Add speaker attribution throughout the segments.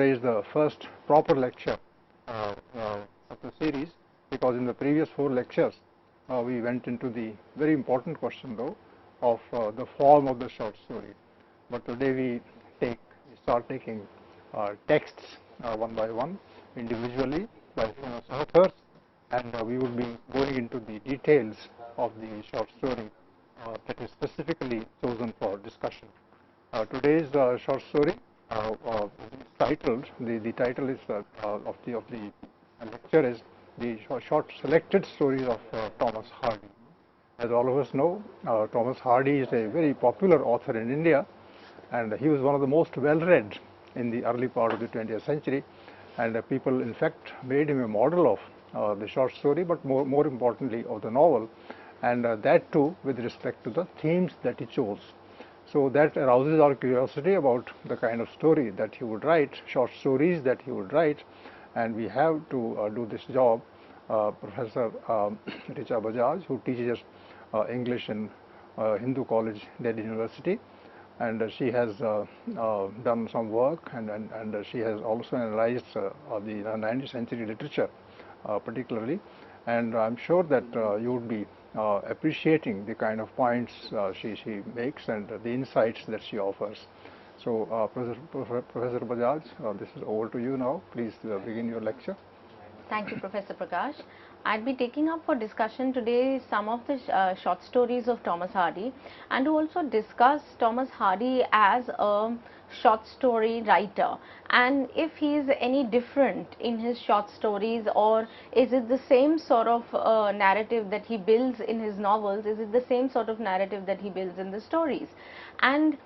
Speaker 1: today is the first proper lecture of the series, because in the previous 4 lectures we went into the very important question though of the form of the short story. But today we start taking texts one by one, individually by famous authors, and we would be going into the details of the short story that is specifically chosen for discussion. Today's short story is titled, the title is of the lecture is the short selected stories of Thomas Hardy. As all of us know, Thomas Hardy is a very popular author in India, and he was one of the most well-read in the early part of the 20th century, and people in fact made him a model of the short story, but more importantly of the novel, and that too with respect to the themes that he chose. So that arouses our curiosity about the kind of story that he would write, short stories that he would write, and we have to do this job. Professor Richa Bajaj, who teaches English in Hindu College, Delhi University, and she has done some work, and she has also analyzed the 19th century literature particularly, and I'm sure that you would be appreciating the kind of points she makes and the insights that she offers. So Professor Bajaj, this is over to you now. Please begin your lecture.
Speaker 2: Thank you, Professor Prakash. I'd be taking up for discussion today some of the short stories of Thomas Hardy, and to also discuss Thomas Hardy as a short story writer, and if he is any different in his short stories, or is it the same sort of narrative that he builds in his novels, is it the same sort of narrative that he builds in the stories. And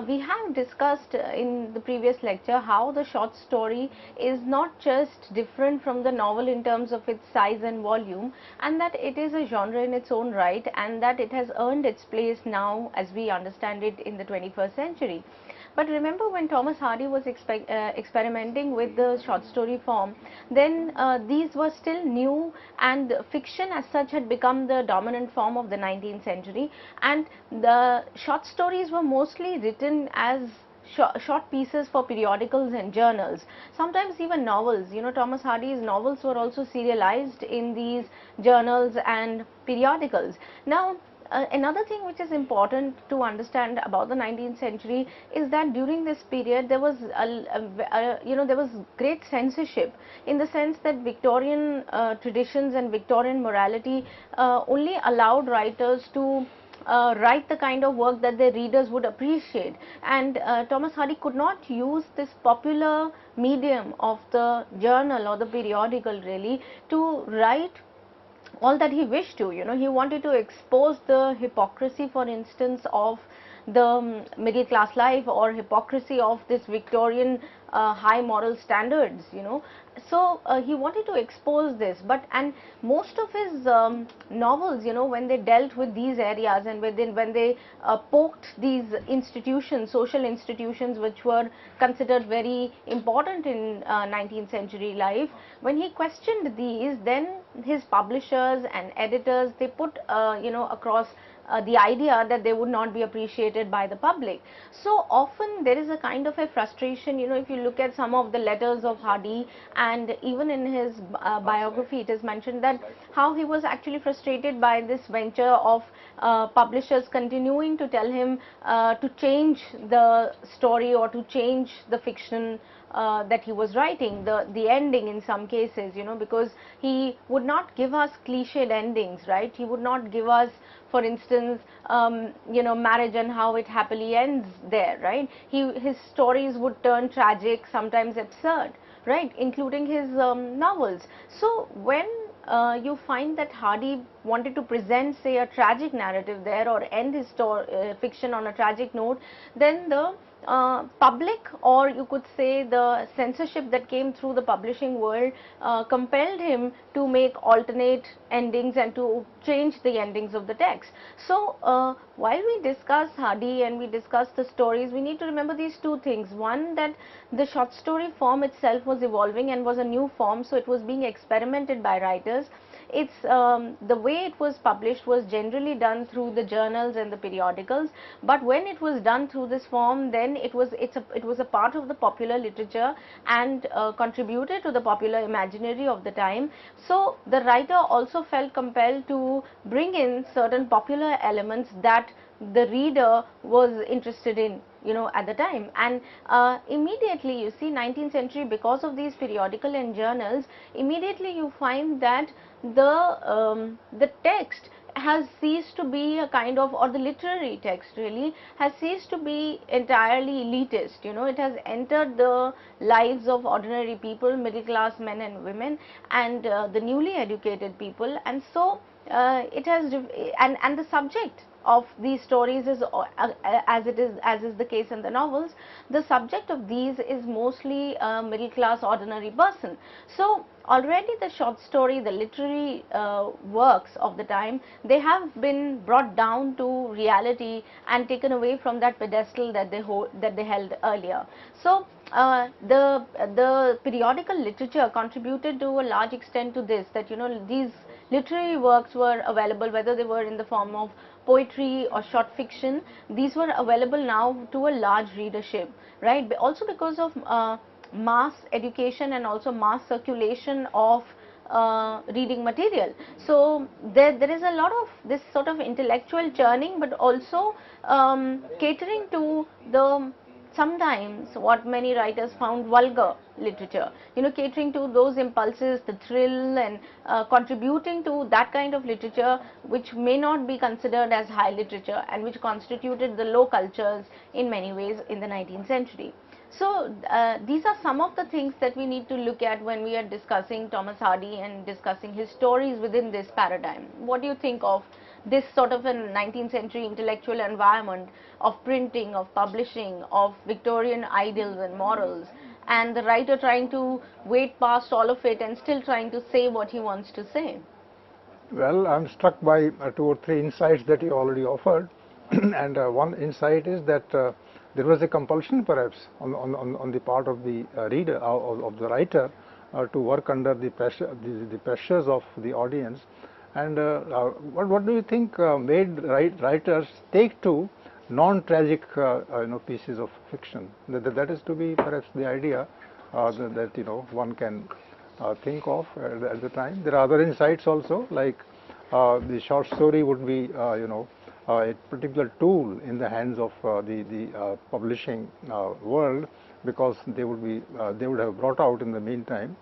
Speaker 2: we have discussed in the previous lecture how the short story is not just different from the novel in terms of its size and volume, and that it is a genre in its own right, and that it has earned its place now as we understand it in the 21st century. But remember, when Thomas Hardy was experimenting with the short story form, then these were still new, and fiction as such had become the dominant form of the 19th century, and the short stories were mostly written as short pieces for periodicals and journals, sometimes even novels. You know, Thomas Hardy's novels were also serialized in these journals and periodicals. Now, another thing which is important to understand about the 19th century is that during this period there was there was great censorship, in the sense that Victorian traditions and Victorian morality only allowed writers to write the kind of work that their readers would appreciate, and Thomas Hardy could not use this popular medium of the journal or the periodical really to write all that he wished to. You know, he wanted to expose the hypocrisy, for instance, of the middle class life, or hypocrisy of this Victorian high moral standards, you know. So he wanted to expose this, and most of his novels, you know, when they dealt with these areas, and when they poked these institutions, social institutions, which were considered very important in 19th century life, when he questioned these, then his publishers and editors, they put across the idea that they would not be appreciated by the public. So often there is a kind of a frustration, you know, if you look at some of the letters of Hardy, and even in his biography it is mentioned that how he was actually frustrated by this venture of publishers continuing to tell him to change the story or to change the fiction that he was writing, the ending in some cases, you know, because he would not give us cliched endings, right? He would not give us, for instance, marriage and how it happily ends there, right? His stories would turn tragic, sometimes absurd, right, including his novels. So when you find that Hardy wanted to present, say, a tragic narrative there, or end his fiction on a tragic note, then the public, or you could say the censorship that came through the publishing world, compelled him to make alternate endings and to change the endings of the text. So while we discuss Hardy and we discuss the stories, we need to remember these two things. One, that the short story form itself was evolving and was a new form, so it was being experimented by writers. it's the way it was published was generally done through the journals and the periodicals, but when it was done through this form, then it was a part of the popular literature and contributed to the popular imaginary of the time. So the writer also felt compelled to bring in certain popular elements that the reader was interested in, you know, at the time. And immediately you see 19th century, because of these periodical and journals, immediately you find that the text has ceased to be a kind of, or the literary text really has ceased to be entirely elitist. You know, it has entered the lives of ordinary people, middle class men and women, and the newly educated people. And so it has, and the subject of these stories is, as is the case in the novels, the subject of these is mostly a middle class ordinary person. So already the short story, the literary works of the time, they have been brought down to reality and taken away from that pedestal that they held earlier. So the periodical literature contributed to a large extent to this, that, you know, these literary works were available, whether they were in the form of poetry or short fiction. These were available now to a large readership, right? But also because of mass education and also mass circulation of reading material. So there is a lot of this sort of intellectual churning, but also catering to the sometimes what many writers found vulgar literature, you know, catering to those impulses, the thrill, and contributing to that kind of literature which may not be considered as high literature and which constituted the low cultures in many ways in the 19th century. So these are some of the things that we need to look at when we are discussing Thomas Hardy and discussing his stories within this paradigm. What do you think of this sort of a 19th century intellectual environment of printing, of publishing, of Victorian ideals and morals, and the writer trying to wade past all of it and still trying to say what he wants to say?
Speaker 1: Well, I'm struck by 2 or 3 insights that you already offered. And one insight is that there was a compulsion perhaps on the part of the reader, of the writer, to work under the pressures of the audience. And what do you think made writers take to non-tragic pieces of fiction? That is to be perhaps the idea that one can think of at the time. There are other insights also, like the short story would be a particular tool in the hands of the publishing world, because they would have brought out in the meantime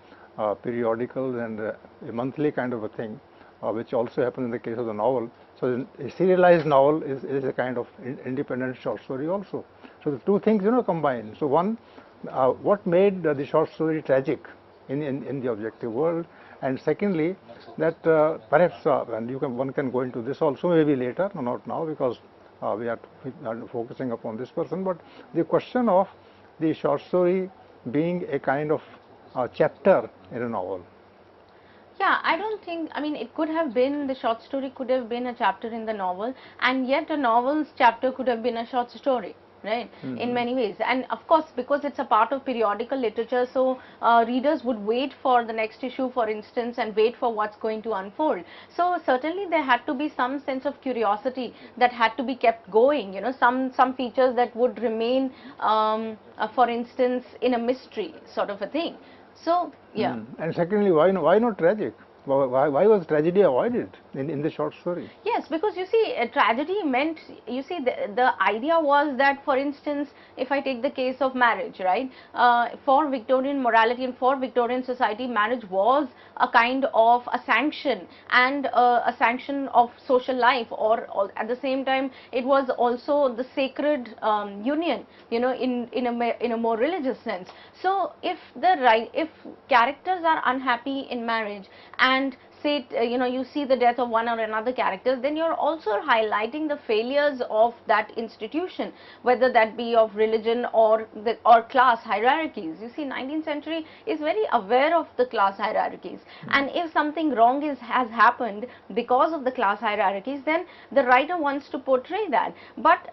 Speaker 1: periodicals and a monthly kind of a thing, which also happened in the case of the novel. So a serialized novel is a kind of independent short story also. So the two things combine. So one, what made the short story tragic in the objective world, and secondly, that perhaps and one can go into this also maybe later, not now, because we are focusing upon this person, but the question of the short story being a kind of chapter in a novel.
Speaker 2: Yeah, I don't think, I mean, it could have been, the short story could have been a chapter in the novel, and yet a novel's chapter could have been a short story, right? In many ways. And of course, because it's a part of periodical literature, so readers would wait for the next issue, for instance, and wait for what's going to unfold. So certainly there had to be some sense of curiosity that had to be kept going, some features that would remain, for instance, in a mystery sort of a thing. So, yeah.
Speaker 1: And secondly, why not tragic? Why was tragedy avoided in the short story?
Speaker 2: Yes, because you see, a tragedy meant, you see, the idea was that, for instance, if I take the case of marriage, right, for Victorian morality and for Victorian society, marriage was a kind of a sanction, and a sanction of social life, or at the same time, it was also the sacred union, in a more religious sense. So if characters are unhappy in marriage, and say you see the death of one or another character, then you're also highlighting the failures of that institution, whether that be of religion or class hierarchies. You see, 19th century is very aware of the class hierarchies, and if something wrong has happened because of the class hierarchies, then the writer wants to portray that. But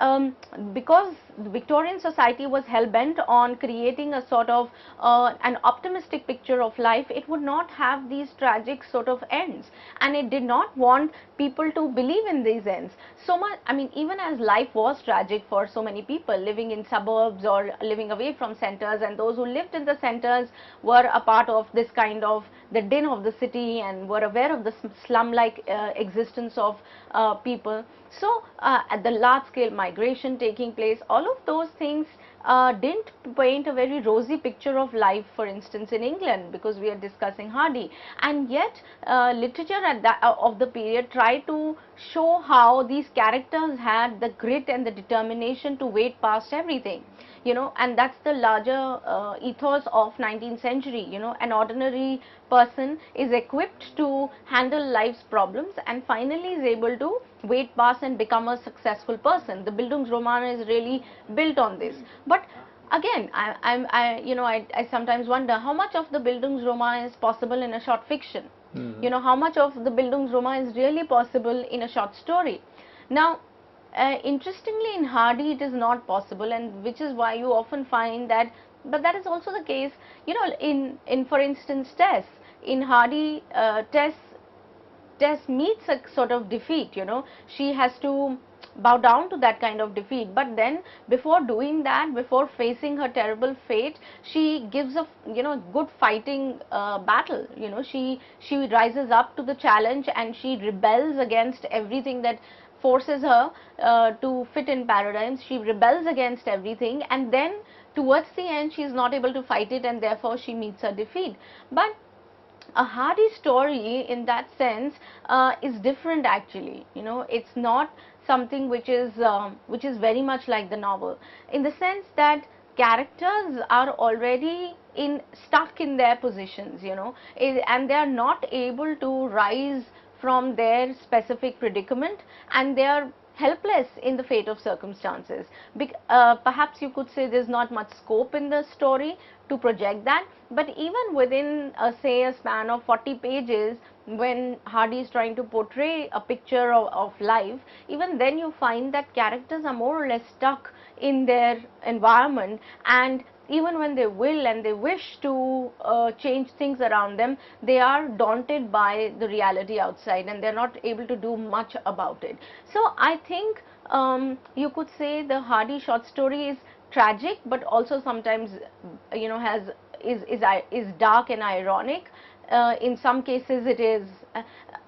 Speaker 2: because Victorian society was hell-bent on creating a sort of an optimistic picture of life, it would not have these tragic sort of ends, and it did not want people to believe in these ends so much. I mean, even as life was tragic for so many people living in suburbs or living away from centers, and those who lived in the centers were a part of this kind of the din of the city and were aware of the slum-like existence of people. So at the large scale migration taking place, all of those things didn't paint a very rosy picture of life, for instance in England, because we are discussing Hardy, and yet literature at that of the period tried to show how these characters had the grit and the determination to wait past everything, you know, and that's the larger ethos of 19th century. You know, an ordinary person is equipped to handle life's problems and finally is able to wait past and become a successful person. The Bildungsroman is really built on this. But again, I sometimes wonder how much of the Bildungsroman is possible in a short fiction. You know, how much of the Bildungsroman is really possible in a short story. Now, interestingly, in Hardy it is not possible, and which is why you often find that, but that is also the case, you know, in for instance Tess. In Hardy, Tess meets a sort of defeat, you know, she has to bow down to that kind of defeat, but then before doing that, before facing her terrible fate, she gives a, you know, good fighting battle. You know, she rises up to the challenge and she rebels against everything that forces her to fit in paradigms. She rebels against everything, and then towards the end she is not able to fight it, and therefore she meets her defeat. But a Hardy story in that sense is different actually. You know, it's not something which is very much like the novel, in the sense that characters are already stuck in their positions, you know, and they are not able to rise from their specific predicament, and they are helpless in the fate of circumstances. Perhaps you could say there's not much scope in the story to project that, but even within say a span of 40 pages, when Hardy is trying to portray a picture of life, even then you find that characters are more or less stuck in their environment, and even when they will and they wish to change things around them, they are daunted by the reality outside and they're not able to do much about it. So I think you could say the Hardy short story is tragic, but also sometimes, you know, is dark and ironic. In some cases it is,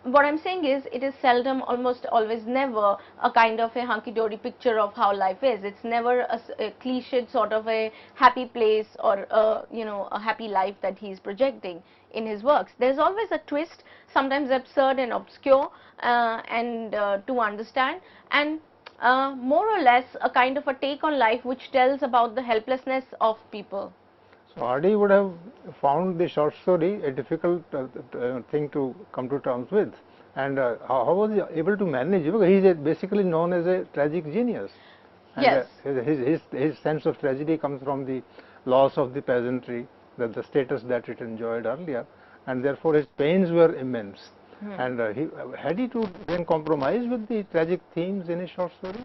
Speaker 2: what I'm saying is, it is seldom, almost always never, a kind of a hunky-dory picture of how life is. It's never a cliched sort of a happy place or you know, a happy life that he's projecting in his works. There's always a twist, sometimes absurd and obscure, and to understand, and more or less a kind of a take on life which tells about the helplessness of people.
Speaker 1: So Hardy would have found the short story a difficult thing to come to terms with, and how was he able to manage? Because he is basically known as a tragic genius. And
Speaker 2: yes.
Speaker 1: His sense of tragedy comes from the loss of the peasantry, the status that it enjoyed earlier, and therefore his pains were immense. And had he to then compromise with the tragic themes in his short story?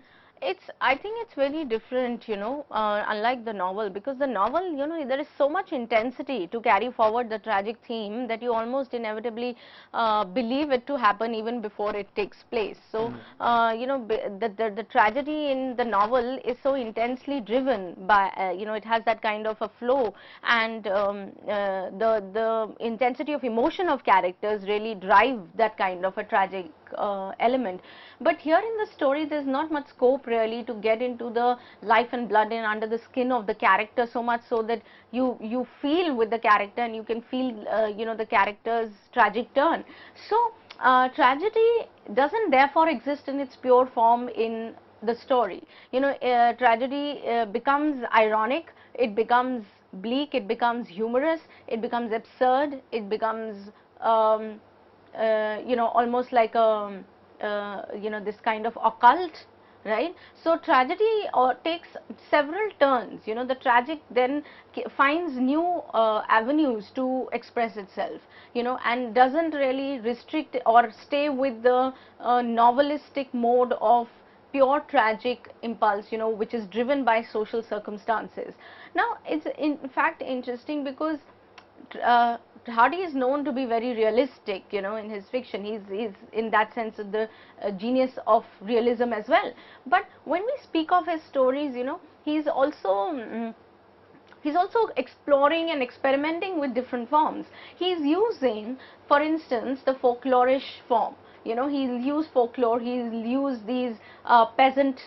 Speaker 2: I think it's very different, you know, unlike the novel, because the novel, you know, there is so much intensity to carry forward the tragic theme that you almost inevitably believe it to happen even before it takes place. So, you know, the tragedy in the novel is so intensely driven by, you know, it has that kind of a flow, and the intensity of emotion of characters really drive that kind of a tragic element. But here in the story, there's not much scope really to get into the life and blood and under the skin of the character, so much so that you feel with the character and you can feel you know, the character's tragic turn. So tragedy doesn't therefore exist in its pure form in the story. You know, tragedy becomes ironic, it becomes bleak, it becomes humorous, it becomes absurd, it becomes you know, almost like a you know, this kind of occult, right? So tragedy takes several turns. You know, the tragic then finds new avenues to express itself, you know, and doesn't really restrict or stay with the novelistic mode of pure tragic impulse, you know, which is driven by social circumstances. Now, it's in fact interesting because Hardy is known to be very realistic, you know, in his fiction. He's in that sense the genius of realism as well. But when we speak of his stories, you know, he's also exploring and experimenting with different forms. He's using, for instance, the folklorish form. You know, he'll use folklore, he'll use these peasant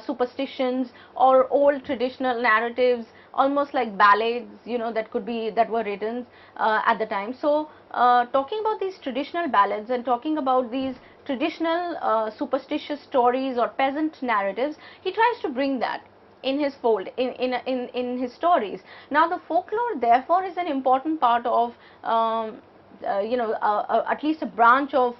Speaker 2: superstitions or old traditional narratives, almost like ballads, you know, that were written at the time. So talking about these traditional ballads and talking about these traditional superstitious stories or peasant narratives, he tries to bring that in his fold, in his stories. Now, the folklore therefore is an important part of at least a branch of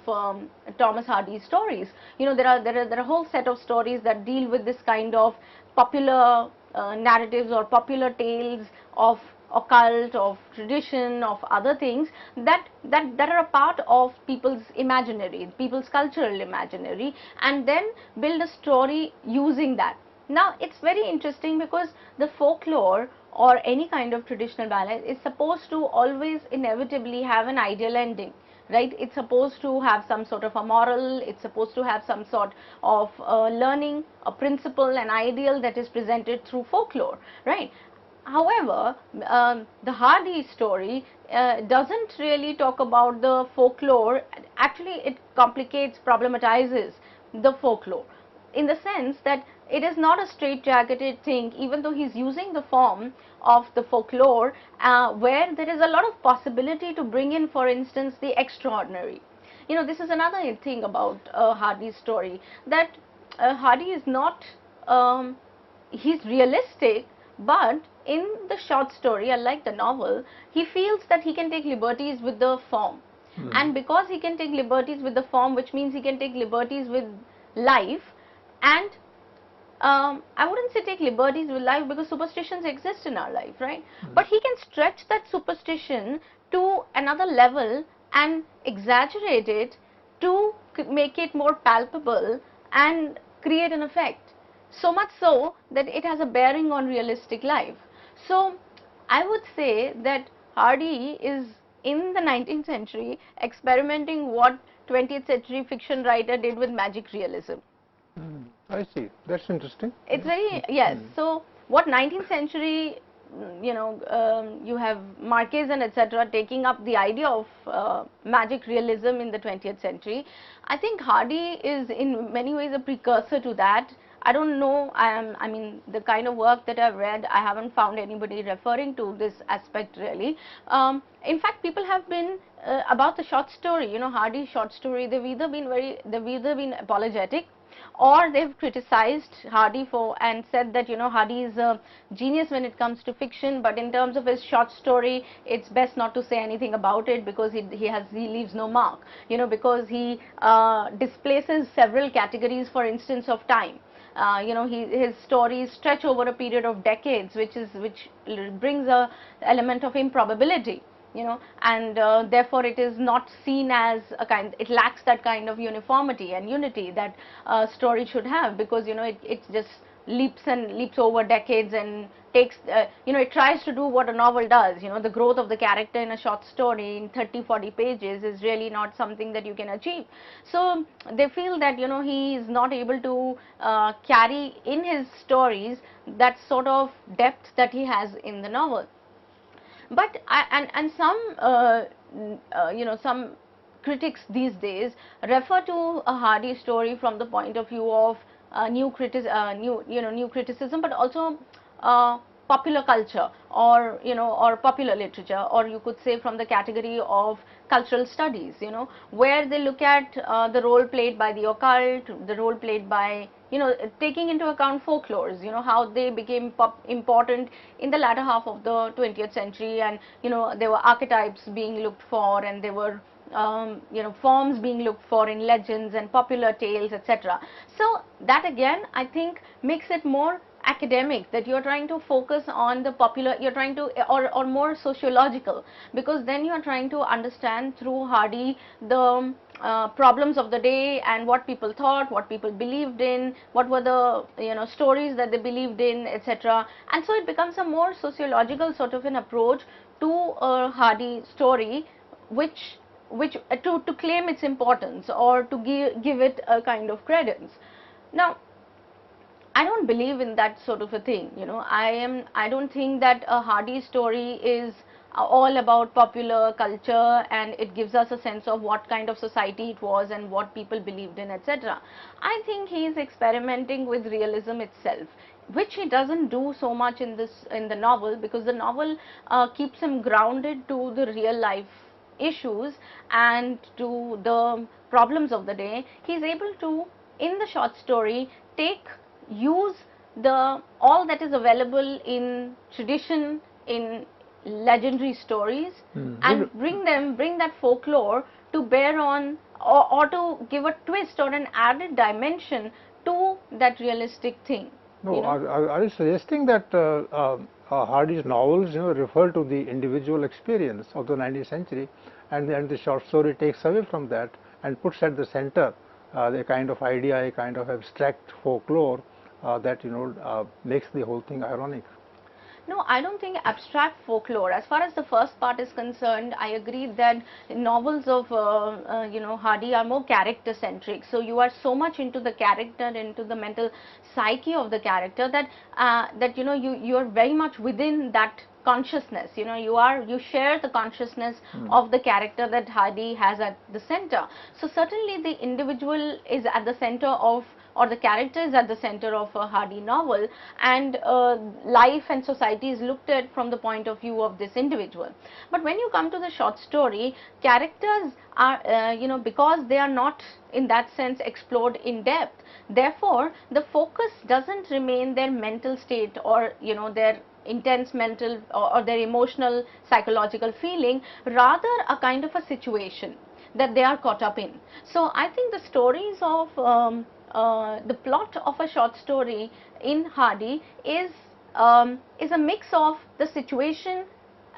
Speaker 2: Thomas Hardy's stories. You know, there are a whole set of stories that deal with this kind of popular narratives or popular tales of occult, of tradition, of other things that are a part of people's imaginary, people's cultural imaginary, and then build a story using that. Now, it's very interesting because the folklore or any kind of traditional ballad is supposed to always inevitably have an ideal ending, right? It's supposed to have some sort of a moral, it's supposed to have some sort of learning, a principle, an ideal that is presented through folklore, right? However, the Hardy story doesn't really talk about the folklore. Actually, it complicates, problematizes the folklore, in the sense that it is not a straight-jacketed thing, even though he's using the form of the folklore where there is a lot of possibility to bring in, for instance, the extraordinary. You know, this is another thing about Hardy's story, that Hardy is not, he's realistic, but in the short story, unlike the novel, he feels that he can take liberties with the form. And because he can take liberties with the form, which means he can take liberties with life, and I wouldn't say take liberties with life, because superstitions exist in our life, right? But he can stretch that superstition to another level and exaggerate it to make it more palpable and create an effect. So much so that it has a bearing on realistic life. So I would say that Hardy is, in the 19th century, experimenting what 20th century fiction writer did with magic realism.
Speaker 1: I see. That's interesting.
Speaker 2: It's very, yes. So what 19th century, you know, you have Marquez and etc. taking up the idea of magic realism in the 20th century. I think Hardy is in many ways a precursor to that. I don't know, I mean, the kind of work that I've read, I haven't found anybody referring to this aspect really. In fact, people have been, about the short story, you know, Hardy's short story, they've either been apologetic, or they've criticized Hardy for and said that, you know, Hardy is a genius when it comes to fiction, but in terms of his short story, it's best not to say anything about it because he leaves no mark, you know, because he displaces several categories, for instance, of time. You know, his stories stretch over a period of decades, which brings a element of improbability, you know, and therefore it is not seen as a kind, it lacks that kind of uniformity and unity that a story should have, because, you know, it just leaps over decades and takes, you know, it tries to do what a novel does. You know, the growth of the character in a short story in 30-40 pages is really not something that you can achieve. So they feel that, you know, he is not able to carry in his stories that sort of depth that he has in the novel. But some you know, some critics these days refer to a Hardy story from the point of view of new criticism, but also popular culture, or, you know, or popular literature, or you could say from the category of cultural studies, you know, where they look at the role played by the occult, the role played by, you know, taking into account folklores, you know, how they became important in the latter half of the 20th century, and, you know, there were archetypes being looked for, and there were you know, forms being looked for in legends and popular tales, etc. So that again, I think, makes it more academic, that you're trying to focus on the popular, you're trying to, or more sociological, because then you're trying to understand through Hardy the problems of the day and what people thought, what people believed in, what were the stories that they believed in, etc. And so it becomes a more sociological sort of an approach to a Hardy story, which to claim its importance or to give it a kind of credence. Now, I don't believe in that sort of a thing, I don't think that a Hardy story is all about popular culture and it gives us a sense of what kind of society it was and what people believed in, etc. I think he is experimenting with realism itself, which he doesn't do so much in the novel, because the novel keeps him grounded to the real life issues and to the problems of the day. He's able to, in the short story, use all that is available in tradition, in legendary stories, and bring that folklore to bear on, or to give a twist or an added dimension to that realistic thing.
Speaker 1: No, are you suggesting that Hardy's novels refer to the individual experience of the 19th century, and the short story takes away from that and puts at the center the kind of idea, a kind of abstract folklore that makes the whole thing ironic?
Speaker 2: No, I don't think abstract folklore. As far as the first part is concerned, I agree that novels of Hardy are more character centric. So you are so much into the character, into the mental psyche of the character, that you are very much within that consciousness. You share the consciousness of the character that Hardy has at the center. So certainly the individual is at the center of, or the character is at the center of a Hardy novel, and life and society is looked at from the point of view of this individual. But when you come to the short story, characters are, because they are not in that sense explored in depth, therefore the focus doesn't remain their mental state or their intense mental or their emotional psychological feeling, rather a kind of a situation that they are caught up in. So I think the stories of the plot of a short story in Hardy is a mix of the situation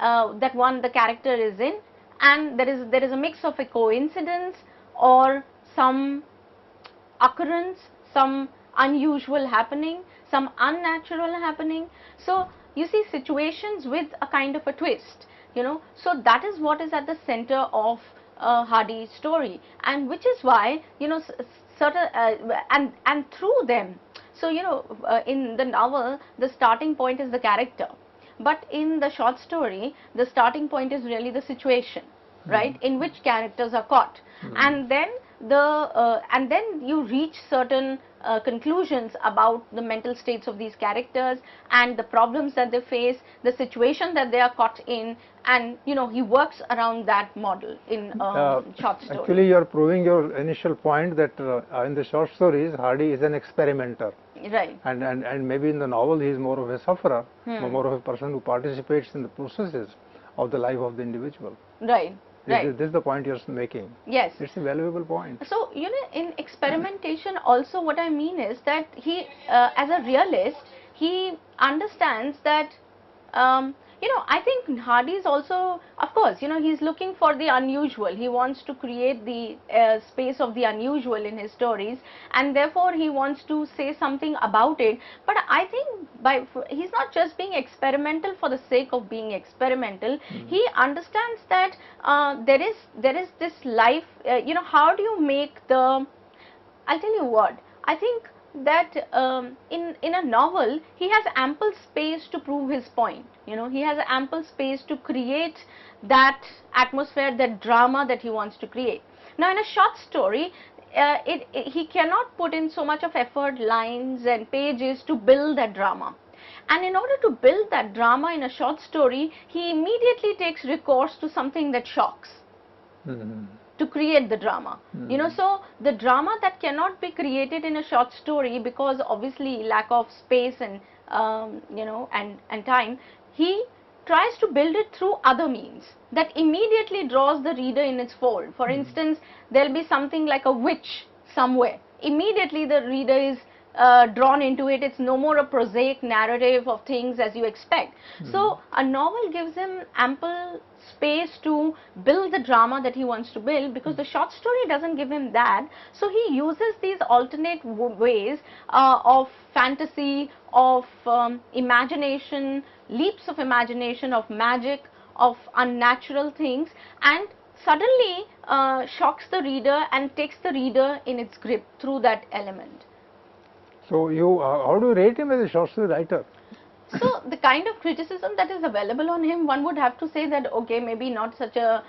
Speaker 2: that the character is in, and there is a mix of a coincidence or some occurrence, some unusual happening, some unnatural happening. So you see situations with a kind of a twist, so that is what is at the center of Hardy story, and which is why certain and through them. So in the novel the starting point is the character, but in the short story the starting point is really the situation, right, in which characters are caught, and then you reach certain conclusions about the mental states of these characters and the problems that they face, the situation that they are caught in, and he works around that model in short story.
Speaker 1: Actually, you are proving your initial point that in the short stories Hardy is an experimenter,
Speaker 2: right,
Speaker 1: and maybe in the novel he is more of a sufferer, more of a person who participates in the processes of the life of the individual.
Speaker 2: Right. Right.
Speaker 1: This is the point you're making.
Speaker 2: Yes.
Speaker 1: It's a valuable point.
Speaker 2: So, in experimentation also what I mean is that he, as a realist, he understands that, I think Hardy is also, of course, he's looking for the unusual. He wants to create the space of the unusual in his stories, and therefore he wants to say something about it. But I think he's not just being experimental for the sake of being experimental. He understands that there is this life. How do you make the? I'll tell you what. I think that in a novel he has ample space to prove his point. He has ample space to create that atmosphere, that drama that he wants to create. Now in a short story, he cannot put in so much of effort, lines and pages to build that drama. And in order to build that drama in a short story, he immediately takes recourse to something that shocks. To create the drama. So the drama that cannot be created in a short story, because obviously lack of space and and time, he tries to build it through other means that immediately draws the reader in its fold. For instance, there'll be something like a witch somewhere. Immediately the reader is drawn into it. It's no more a prosaic narrative of things as you expect. So a novel gives him ample space to build the drama that he wants to build, because the short story doesn't give him that. So he uses these alternate ways of fantasy, of imagination, leaps of imagination, of magic, of unnatural things, and suddenly shocks the reader and takes the reader in its grip through that element.
Speaker 1: So you, how do you rate him as a short story writer?
Speaker 2: So the kind of criticism that is available on him, one would have to say that, okay, maybe not such a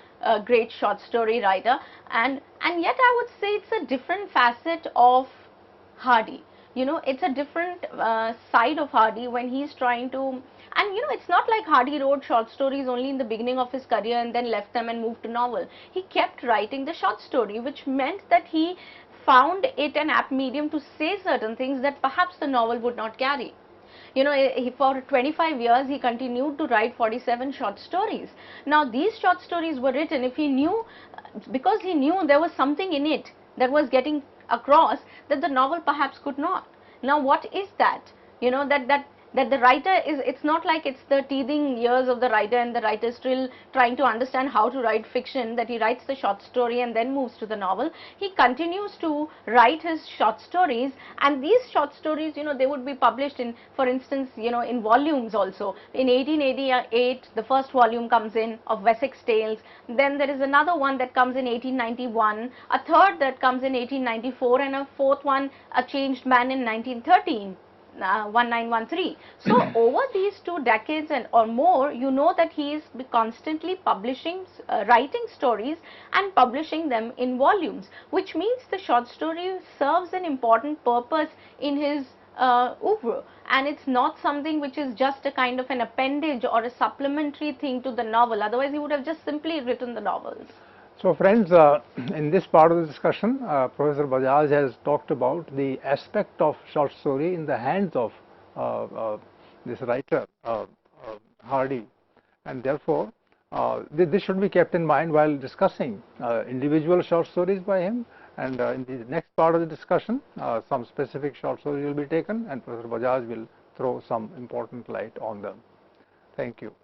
Speaker 2: great short story writer, and yet I would say it's a different facet of Hardy. You know, it's a different side of Hardy when he's trying to, and you know, it's not like Hardy wrote short stories only in the beginning of his career and then left them and moved to novel. He kept writing the short story, which meant that he found it an apt medium to say certain things that perhaps the novel would not carry. You know, for 25 years he continued to write 47 short stories. Now these short stories were written, if he knew, because he knew there was something in it that was getting across that the novel perhaps could not. Now what is that? You know, that the writer is, it's not like it's the teething years of the writer and the writer is still trying to understand how to write fiction, that he writes the short story and then moves to the novel. He continues to write his short stories, and these short stories, you know, they would be published in, for instance, you know, in volumes also. In 1888 the first volume comes in of Wessex Tales, then there is another one that comes in 1891, a third that comes in 1894, and a fourth one, A Changed Man, in 1913. 1913. So over these 2 decades and or more, you know that he is constantly publishing, writing stories and publishing them in volumes, which means the short story serves an important purpose in his oeuvre, and it's not something which is just a kind of an appendage or a supplementary thing to the novel. Otherwise he would have just simply written the novels.
Speaker 1: So friends, in this part of the discussion, Professor Bajaj has talked about the aspect of short story in the hands of this writer, Hardy, and therefore this should be kept in mind while discussing individual short stories by him. And in the next part of the discussion, some specific short stories will be taken, and Professor Bajaj will throw some important light on them. Thank you.